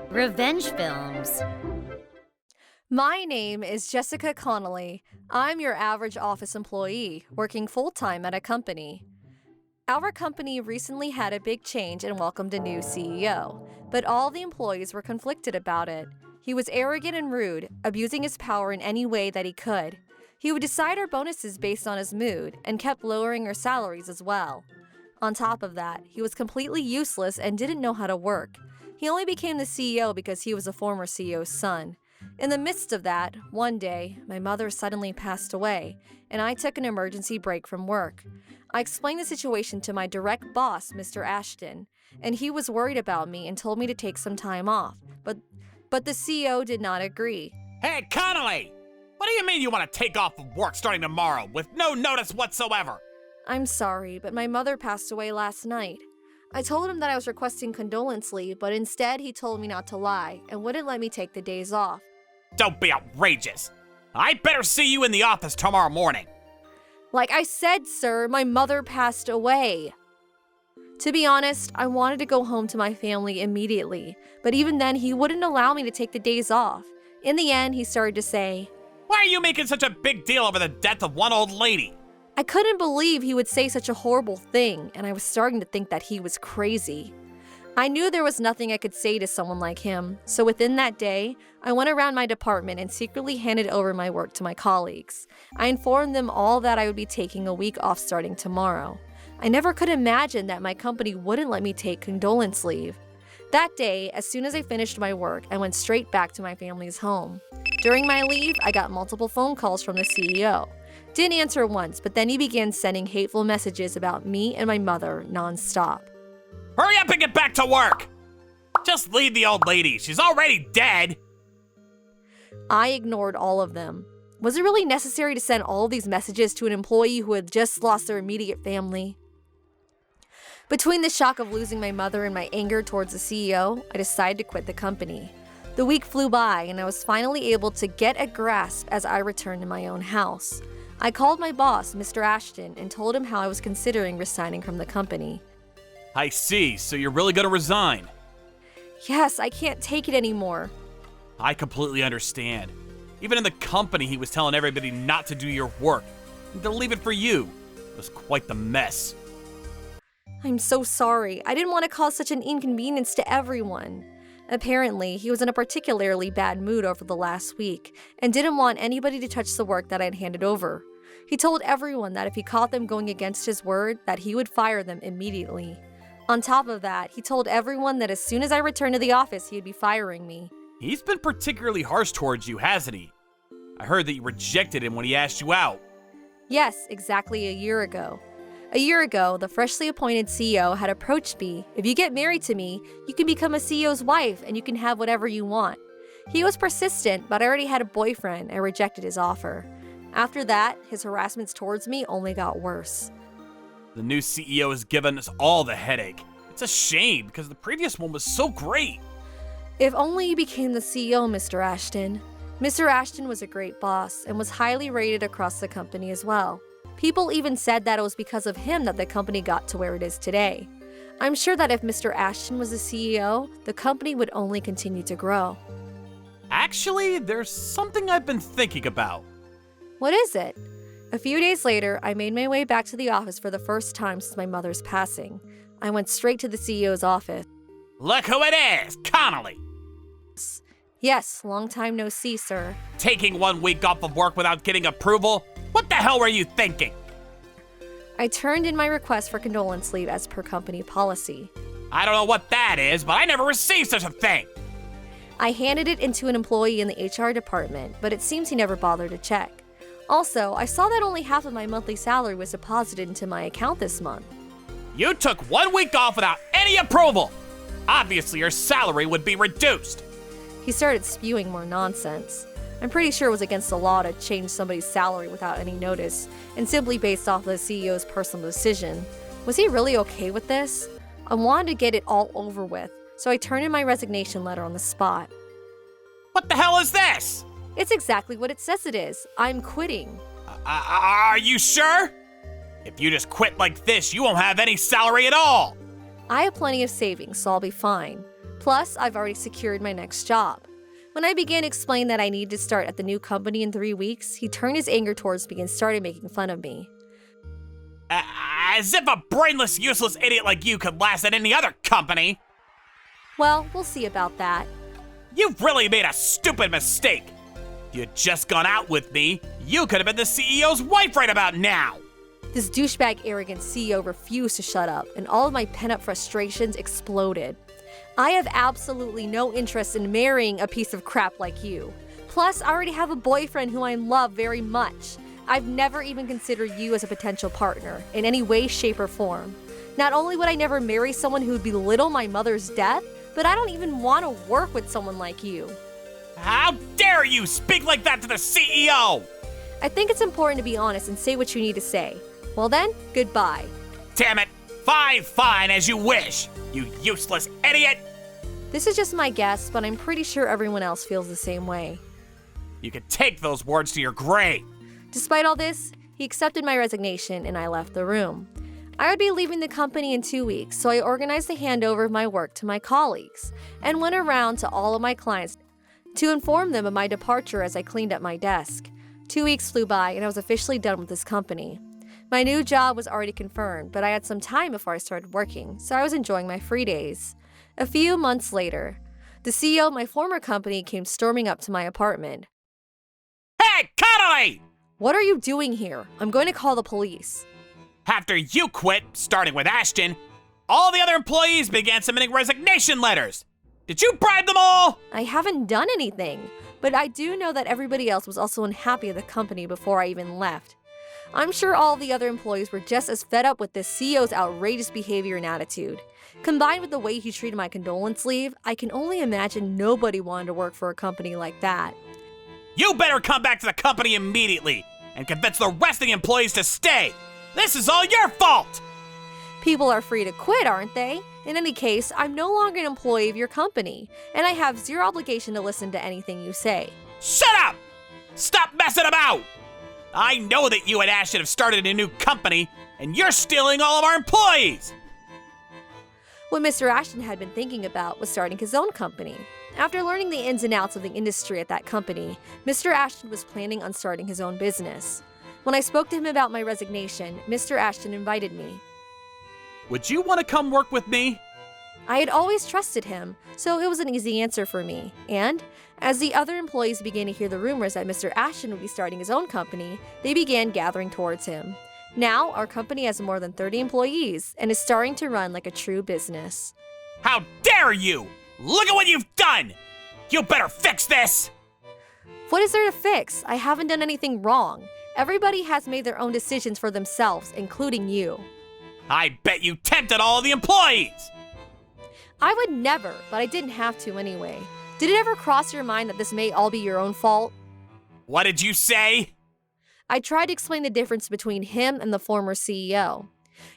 Revenge films. My name is Jessica Connolly. I'm your average office employee, working full-time at a company. Our company recently had a big change and welcomed a new CEO, but all the employees were conflicted about it. He was arrogant and rude, abusing his power in any way that he could. He would decide our bonuses based on his mood and kept lowering our salaries as well. On top of that, he was completely useless and didn't know how to work. He only became the CEO because he was a former CEO's son. In the midst of that, one day, my mother suddenly passed away, and I took an emergency break from work. I explained the situation to my direct boss, Mr. Ashton, and he was worried about me and told me to take some time off, but the CEO did not agree. Hey, Connolly! What do you mean you want to take off of work starting tomorrow with no notice whatsoever? I'm sorry, but my mother passed away last night. I told him that I was requesting condolence leave, but instead he told me not to lie and wouldn't let me take the days off. Don't be outrageous. I better see you in the office tomorrow morning. Like I said, sir, my mother passed away. To be honest, I wanted to go home to my family immediately, but even then he wouldn't allow me to take the days off. In the end, he started to say, Why are you making such a big deal over the death of one old lady? I couldn't believe he would say such a horrible thing, and I was starting to think that he was crazy. I knew there was nothing I could say to someone like him, so within that day, I went around my department and secretly handed over my work to my colleagues. I informed them all that I would be taking a week off starting tomorrow. I never could imagine that my company wouldn't let me take condolence leave. That day, as soon as I finished my work, I went straight back to my family's home. During my leave, I got multiple phone calls from the CEO. Didn't answer once, but then he began sending hateful messages about me and my mother nonstop. Hurry up and get back to work! Just leave the old lady. She's already dead. I ignored all of them. Was it really necessary to send all of these messages to an employee who had just lost their immediate family? Between the shock of losing my mother and my anger towards the CEO, I decided to quit the company. The week flew by, and I was finally able to get a grasp as I returned to my own house. I called my boss, Mr. Ashton, and told him how I was considering resigning from the company. I see, so you're really gonna resign. Yes, I can't take it anymore. I completely understand. Even in the company, he was telling everybody not to do your work, and to leave it for you. It was quite the mess. I'm so sorry. I didn't want to cause such an inconvenience to everyone. Apparently, he was in a particularly bad mood over the last week and didn't want anybody to touch the work that I'd handed over. He told everyone that if he caught them going against his word, that he would fire them immediately. On top of that, he told everyone that as soon as I returned to the office, he'd be firing me. He's been particularly harsh towards you, hasn't he? I heard that you rejected him when he asked you out. Yes, exactly a year ago. A year ago, the freshly appointed CEO had approached me. If you get married to me, you can become a CEO's wife and you can have whatever you want. He was persistent, but I already had a boyfriend and rejected his offer. After that, his harassments towards me only got worse. The new CEO has given us all the headache. It's a shame because the previous one was so great. If only you became the CEO, Mr. Ashton. Mr. Ashton was a great boss and was highly rated across the company as well. People even said that it was because of him that the company got to where it is today. I'm sure that if Mr. Ashton was the CEO, the company would only continue to grow. Actually, there's something I've been thinking about. What is it? A few days later, I made my way back to the office for the first time since my mother's passing. I went straight to the CEO's office. Look who it is, Connolly! Yes, long time no see, sir. Taking 1 week off of work without getting approval? What the hell were you thinking? I turned in my request for condolence leave as per company policy. I don't know what that is, but I never received such a thing. I handed it into an employee in the HR department, but it seems he never bothered to check. Also, I saw that only half of my monthly salary was deposited into my account this month. You took 1 week off without any approval. Obviously, your salary would be reduced. He started spewing more nonsense. I'm pretty sure it was against the law to change somebody's salary without any notice, and simply based off the CEO's personal decision. Was he really okay with this? I wanted to get it all over with, so I turned in my resignation letter on the spot. What the hell is this? It's exactly what it says it is. I'm quitting. Are you sure? If you just quit like this, you won't have any salary at all. I have plenty of savings, so I'll be fine. Plus, I've already secured my next job. When I began explaining that I needed to start at the new company in 3 weeks, he turned his anger towards me and started making fun of me. As if a brainless, useless idiot like you could last at any other company. Well, we'll see about that. You've really made a stupid mistake. If you had just gone out with me, you could have been the CEO's wife right about now. This douchebag arrogant CEO refused to shut up, and all of my pent-up frustrations exploded. I have absolutely no interest in marrying a piece of crap like you. Plus, I already have a boyfriend who I love very much. I've never even considered you as a potential partner, in any way, shape, or form. Not only would I never marry someone who would belittle my mother's death, but I don't even want to work with someone like you. How dare you speak like that to the CEO? I think it's important to be honest and say what you need to say. Well then, goodbye. Damn it. Fine, as you wish. You useless idiot. This is just my guess, but I'm pretty sure everyone else feels the same way. You can take those words to your grave. Despite all this, he accepted my resignation and I left the room. I would be leaving the company in 2 weeks, so I organized the handover of my work to my colleagues and went around to all of my clients to inform them of my departure as I cleaned up my desk. 2 weeks flew by and I was officially done with this company. My new job was already confirmed, but I had some time before I started working, so I was enjoying my free days. A few months later, the CEO of my former company came storming up to my apartment. Hey, Connolly! What are you doing here? I'm going to call the police. After you quit, starting with Ashton, all the other employees began submitting resignation letters. Did you bribe them all? I haven't done anything, but I do know that everybody else was also unhappy at the company before I even left. I'm sure all the other employees were just as fed up with this CEO's outrageous behavior and attitude. Combined with the way he treated my condolence leave, I can only imagine nobody wanted to work for a company like that. You better come back to the company immediately and convince the rest of the employees to stay. This is all your fault! People are free to quit, aren't they? In any case, I'm no longer an employee of your company, and I have zero obligation to listen to anything you say. Shut up! Stop messing about! I know that you and Ashton have started a new company, and you're stealing all of our employees! What Mr. Ashton had been thinking about was starting his own company. After learning the ins and outs of the industry at that company, Mr. Ashton was planning on starting his own business. When I spoke to him about my resignation, Mr. Ashton invited me. Would you want to come work with me? I had always trusted him, so it was an easy answer for me. And as the other employees began to hear the rumors that Mr. Ashton would be starting his own company, they began gathering towards him. Now, our company has more than 30 employees and is starting to run like a true business. How dare you! Look at what you've done! You better fix this! What is there to fix? I haven't done anything wrong. Everybody has made their own decisions for themselves, including you. I bet you tempted all the employees! I would never, but I didn't have to anyway. Did it ever cross your mind that this may all be your own fault? What did you say? I tried to explain the difference between him and the former CEO.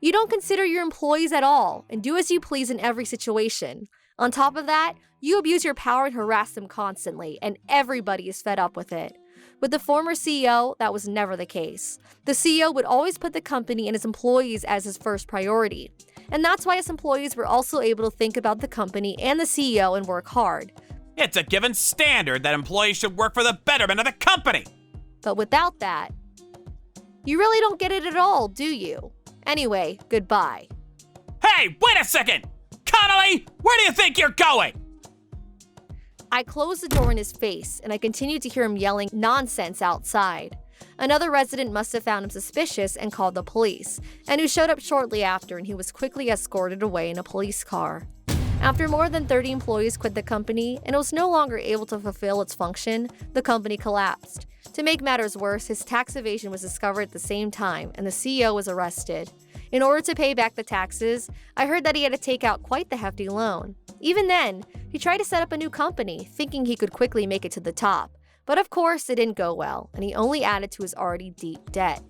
You don't consider your employees at all and do as you please in every situation. On top of that, you abuse your power and harass them constantly, and everybody is fed up with it. With the former CEO, that was never the case. The CEO would always put the company and its employees as his first priority. And that's why his employees were also able to think about the company and the CEO and work hard. It's a given standard that employees should work for the betterment of the company. But without that, you really don't get it at all, do you? Anyway, goodbye. Hey, wait a second! Connolly, where do you think you're going? I closed the door in his face, and I continued to hear him yelling nonsense outside. Another resident must have found him suspicious and called the police, and who showed up shortly after, and he was quickly escorted away in a police car. After more than 30 employees quit the company and it was no longer able to fulfill its function, the company collapsed. To make matters worse, his tax evasion was discovered at the same time, and the CEO was arrested. In order to pay back the taxes, I heard that he had to take out quite the hefty loan. Even then, he tried to set up a new company, thinking he could quickly make it to the top. But of course, it didn't go well, and he only added to his already deep debt.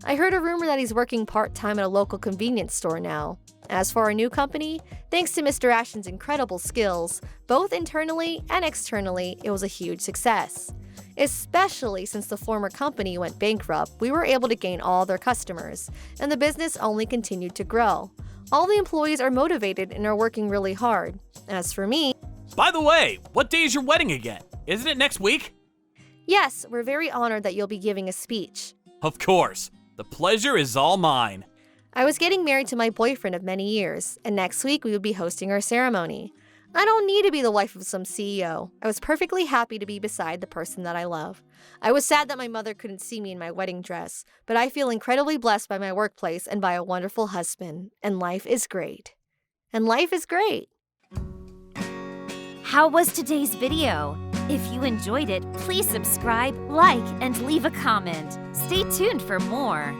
I heard a rumor that he's working part-time at a local convenience store now. As for our new company, thanks to Mr. Ashton's incredible skills, both internally and externally, it was a huge success. Especially since the former company went bankrupt, we were able to gain all their customers, and the business only continued to grow. All the employees are motivated and are working really hard. As for me, By the way, what day is your wedding again? Isn't it next week? yes, we're very honored that you'll be giving a speech. Of course. The pleasure is all mine. I was getting married to my boyfriend of many years, and next week we would be hosting our ceremony. I don't need to be the wife of some CEO. I was perfectly happy to be beside the person that I love. I was sad that my mother couldn't see me in my wedding dress, but I feel incredibly blessed by my workplace and by a wonderful husband. And life is great. And life is great. How was today's video? If you enjoyed it, please subscribe, like, and leave a comment. Stay tuned for more.